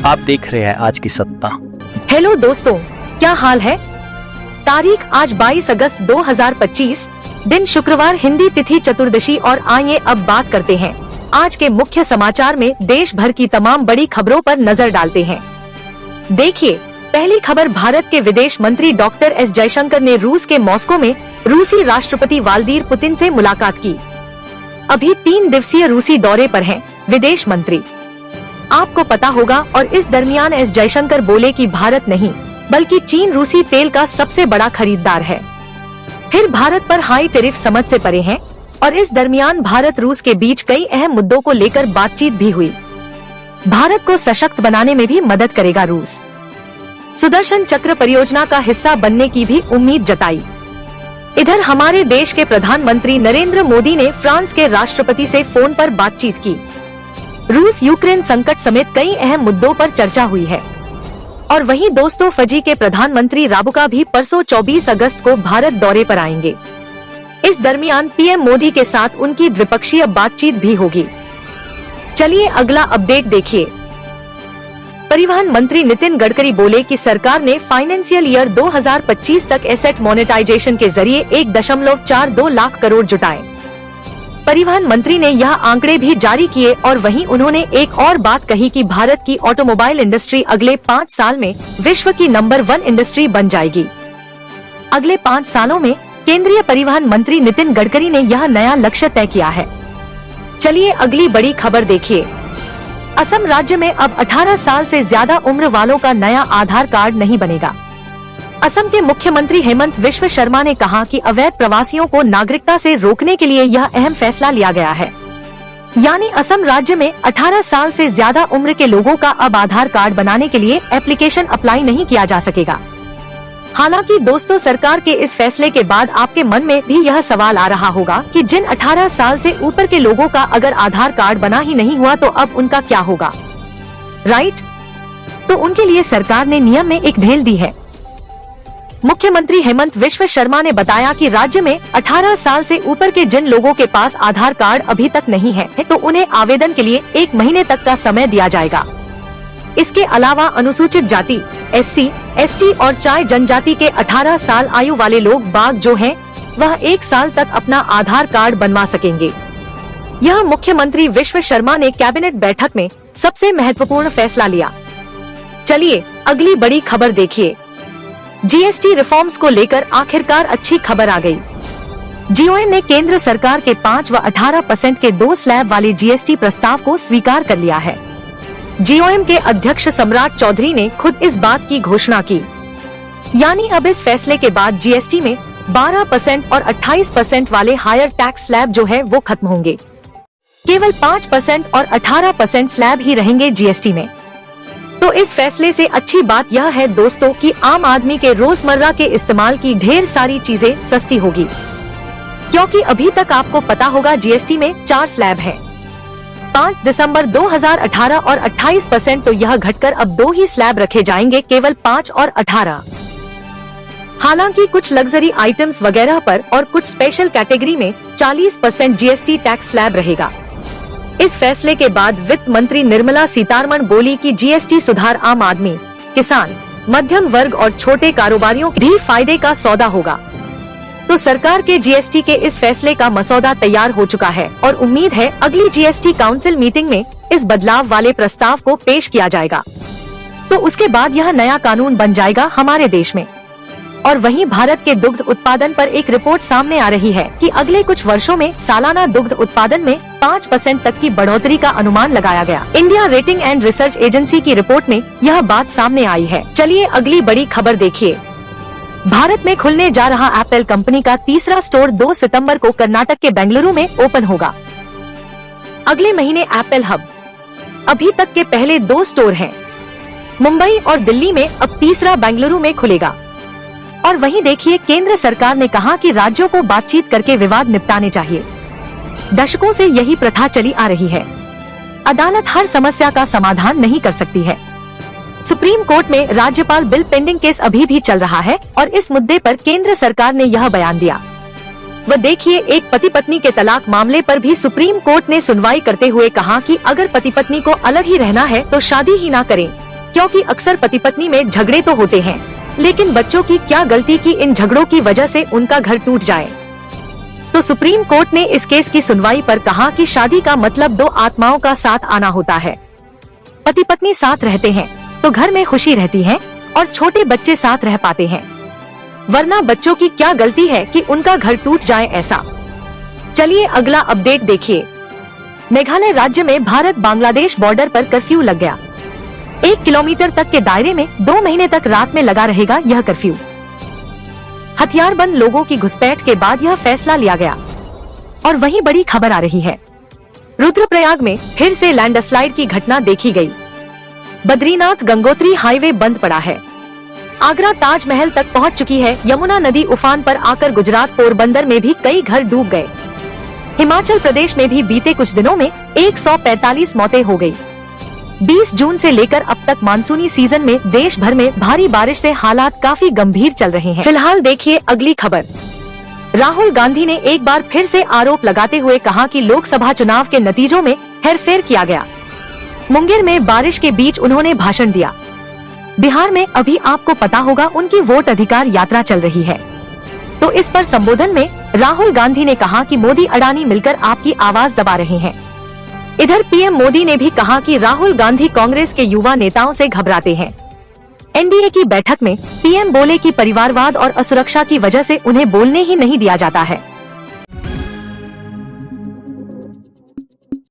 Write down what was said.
आप देख रहे हैं आज की सत्ता। हेलो दोस्तों, क्या हाल है। तारीख आज 22 अगस्त 2025, दिन शुक्रवार, हिंदी तिथि चतुर्दशी। और आइए अब बात करते हैं आज के मुख्य समाचार में देश भर की तमाम बड़ी खबरों पर नजर डालते हैं। देखिए, पहली खबर, भारत के विदेश मंत्री डॉक्टर एस जयशंकर ने रूस के मॉस्को में रूसी राष्ट्रपति व्लादिमीर पुतिन से मुलाकात की। अभी 3 दिवसीय रूसी दौरे पर हैं विदेश मंत्री, आपको पता होगा। और इस दरमियान एस जयशंकर बोले कि भारत नहीं बल्कि चीन रूसी तेल का सबसे बड़ा खरीदार है। फिर भारत पर हाई टैरिफ समझ से परे हैं। और इस दरमियान भारत रूस के बीच कई अहम मुद्दों को लेकर बातचीत भी हुई। भारत को सशक्त बनाने में भी मदद करेगा रूस। सुदर्शन चक्र परियोजना का हिस्सा बनने की भी उम्मीद जताई। इधर हमारे देश के प्रधानमंत्री नरेंद्र मोदी ने फ्रांस के राष्ट्रपति से फोन पर बातचीत की। रूस यूक्रेन संकट समेत कई अहम मुद्दों पर चर्चा हुई है। और वहीं दोस्तों, फजी के प्रधानमंत्री राबुका भी परसों 24 अगस्त को भारत दौरे पर आएंगे। इस दरमियान पीएम मोदी के साथ उनकी द्विपक्षीय बातचीत भी होगी। चलिए अगला अपडेट देखिए। परिवहन मंत्री नितिन गडकरी बोले कि सरकार ने फाइनेंशियल ईयर 2025 तक एसेट मोनेटाइजेशन के जरिए 1.42 लाख करोड़ जुटाए। परिवहन मंत्री ने यह आंकड़े भी जारी किए। और वहीं उन्होंने एक और बात कही कि भारत की ऑटोमोबाइल इंडस्ट्री अगले 5 साल में विश्व की नंबर 1 इंडस्ट्री बन जाएगी। अगले 5 सालों में केंद्रीय परिवहन मंत्री नितिन गडकरी ने यह नया लक्ष्य तय किया है। चलिए अगली बड़ी खबर देखिए। असम राज्य में अब 18 साल से ज्यादा उम्र वालों का नया आधार कार्ड नहीं बनेगा। असम के मुख्यमंत्री हेमंत बिस्वा शर्मा ने कहा कि अवैध प्रवासियों को नागरिकता से रोकने के लिए यह अहम फैसला लिया गया है। यानी असम राज्य में 18 साल से ज्यादा उम्र के लोगों का अब आधार कार्ड बनाने के लिए एप्लीकेशन अप्लाई नहीं किया जा सकेगा। हालांकि दोस्तों, सरकार के इस फैसले के बाद आपके मन में भी यह सवाल आ रहा होगा कि जिन 18 साल से ऊपर के लोगों का अगर आधार कार्ड बना ही नहीं हुआ तो अब उनका क्या होगा, राइट? तो उनके लिए सरकार ने नियम में एक ढील दी है। मुख्यमंत्री हेमंत बिस्वा शर्मा ने बताया कि राज्य में 18 साल से ऊपर के जिन लोगों के पास आधार कार्ड अभी तक नहीं है तो उन्हें आवेदन के लिए 1 महीने तक का समय दिया जाएगा। इसके अलावा अनुसूचित जाति, SC, ST और चाय जनजाति के 18 साल आयु वाले लोग बाग जो हैं, वह 1 साल तक अपना आधार कार्ड बनवा सकेंगे। यह मुख्यमंत्री बिस्वा शर्मा ने कैबिनेट बैठक में सबसे महत्वपूर्ण फैसला लिया। चलिए अगली बड़ी खबर देखिए। GST रिफॉर्म्स को लेकर आखिरकार अच्छी खबर आ गई। GOM ने केंद्र सरकार के 5 व 18% के 2 स्लैब वाले GST प्रस्ताव को स्वीकार कर लिया है। GOM के अध्यक्ष सम्राट चौधरी ने खुद इस बात की घोषणा की। यानी अब इस फैसले के बाद GST में 12% और 28% वाले हायर टैक्स स्लैब जो है वो खत्म होंगे। केवल 5% और 18% स्लैब ही रहेंगे GST में। तो इस फैसले से अच्छी बात यह है दोस्तों कि आम आदमी के रोजमर्रा के इस्तेमाल की ढेर सारी चीजें सस्ती होगी। क्योंकि अभी तक आपको पता होगा GST में 4 स्लैब हैं। 5 दिसंबर 2018 और 28%, तो यह घटकर अब 2 ही स्लैब रखे जाएंगे, केवल 5 और 18। हालांकि कुछ लग्जरी आइटम्स वगैरह पर और कुछ स्पेशल कैटेगरी में 40% GST टैक्स स्लैब रहेगा। इस फैसले के बाद वित्त मंत्री निर्मला सीतारमण बोली कि GST सुधार आम आदमी, किसान, मध्यम वर्ग और छोटे कारोबारियों के भी फायदे का सौदा होगा। तो सरकार के GST के इस फैसले का मसौदा तैयार हो चुका है और उम्मीद है अगली GST काउंसिल मीटिंग में इस बदलाव वाले प्रस्ताव को पेश किया जाएगा। तो उसके बाद यह नया कानून बन जाएगा हमारे देश में। और वहीं भारत के दुग्ध उत्पादन पर एक रिपोर्ट सामने आ रही है कि अगले कुछ वर्षों में सालाना दुग्ध उत्पादन में 5% तक की बढ़ोतरी का अनुमान लगाया गया। India rating and research agency की रिपोर्ट में यह बात सामने आई है। चलिए अगली बड़ी खबर देखिए। भारत में खुलने जा रहा एप्पल कंपनी का तीसरा स्टोर 2 सितंबर को कर्नाटक के बेंगलुरु में ओपन होगा। अगले महीने एप्पल हब, अभी तक के पहले 2 स्टोर हैं, मुंबई और दिल्ली में, अब तीसरा बेंगलुरु में खुलेगा। और वहीं देखिए, केंद्र सरकार ने कहा कि राज्यों को बातचीत करके विवाद निपटाने चाहिए। दशकों से यही प्रथा चली आ रही है। अदालत हर समस्या का समाधान नहीं कर सकती है। सुप्रीम कोर्ट में राज्यपाल बिल पेंडिंग केस अभी भी चल रहा है और इस मुद्दे पर केंद्र सरकार ने यह बयान दिया। वह देखिए, एक पति पत्नी के तलाक मामले पर भी सुप्रीम कोर्ट ने सुनवाई करते हुए कहा कि अगर पति पत्नी को अलग ही रहना है तो शादी ही ना करें, क्योंकि अक्सर पति पत्नी में झगड़े तो होते हैं, लेकिन बच्चों की क्या गलती कि इन झगड़ों की वजह से उनका घर टूट जाए। तो सुप्रीम कोर्ट ने इस केस की सुनवाई पर कहा कि शादी का मतलब दो आत्माओं का साथ आना होता है। पति पत्नी साथ रहते हैं तो घर में खुशी रहती है और छोटे बच्चे साथ रह पाते हैं, वरना बच्चों की क्या गलती है कि उनका घर टूट जाए ऐसा। चलिए अगला अपडेट देखिए। मेघालय राज्य में भारत बांग्लादेश बॉर्डर पर कर्फ्यू लग गया। 1 किलोमीटर तक के दायरे में 2 महीने तक रात में लगा रहेगा यह कर्फ्यू। हथियारबंद लोगों की घुसपैठ के बाद यह फैसला लिया गया। और वहीं बड़ी खबर आ रही है, रुद्रप्रयाग में फिर से लैंडस्लाइड की घटना देखी गई। बद्रीनाथ गंगोत्री हाईवे बंद पड़ा है। आगरा ताजमहल तक पहुंच चुकी है यमुना नदी उफान पर आकर। गुजरात पोरबंदर में भी कई घर डूब गए। हिमाचल प्रदेश में भी बीते कुछ दिनों में 145 मौतें हो गई। 20 जून से लेकर अब तक मानसूनी सीजन में देश भर में भारी बारिश से हालात काफी गंभीर चल रहे हैं। फिलहाल देखिए अगली खबर। राहुल गांधी ने एक बार फिर से आरोप लगाते हुए कहा कि लोकसभा चुनाव के नतीजों में हेरफेर किया गया। मुंगेर में बारिश के बीच उन्होंने भाषण दिया। बिहार में अभी आपको पता होगा उनकी वोट अधिकार यात्रा चल रही है। तो इस पर संबोधन में राहुल गांधी ने कहा कि मोदी अडानी मिलकर आपकी आवाज दबा रहे हैं। इधर पीएम मोदी ने भी कहा कि राहुल गांधी कांग्रेस के युवा नेताओं से घबराते हैं। एनडीए की बैठक में पीएम बोले कि परिवारवाद और असुरक्षा की वजह से उन्हें बोलने ही नहीं दिया जाता है।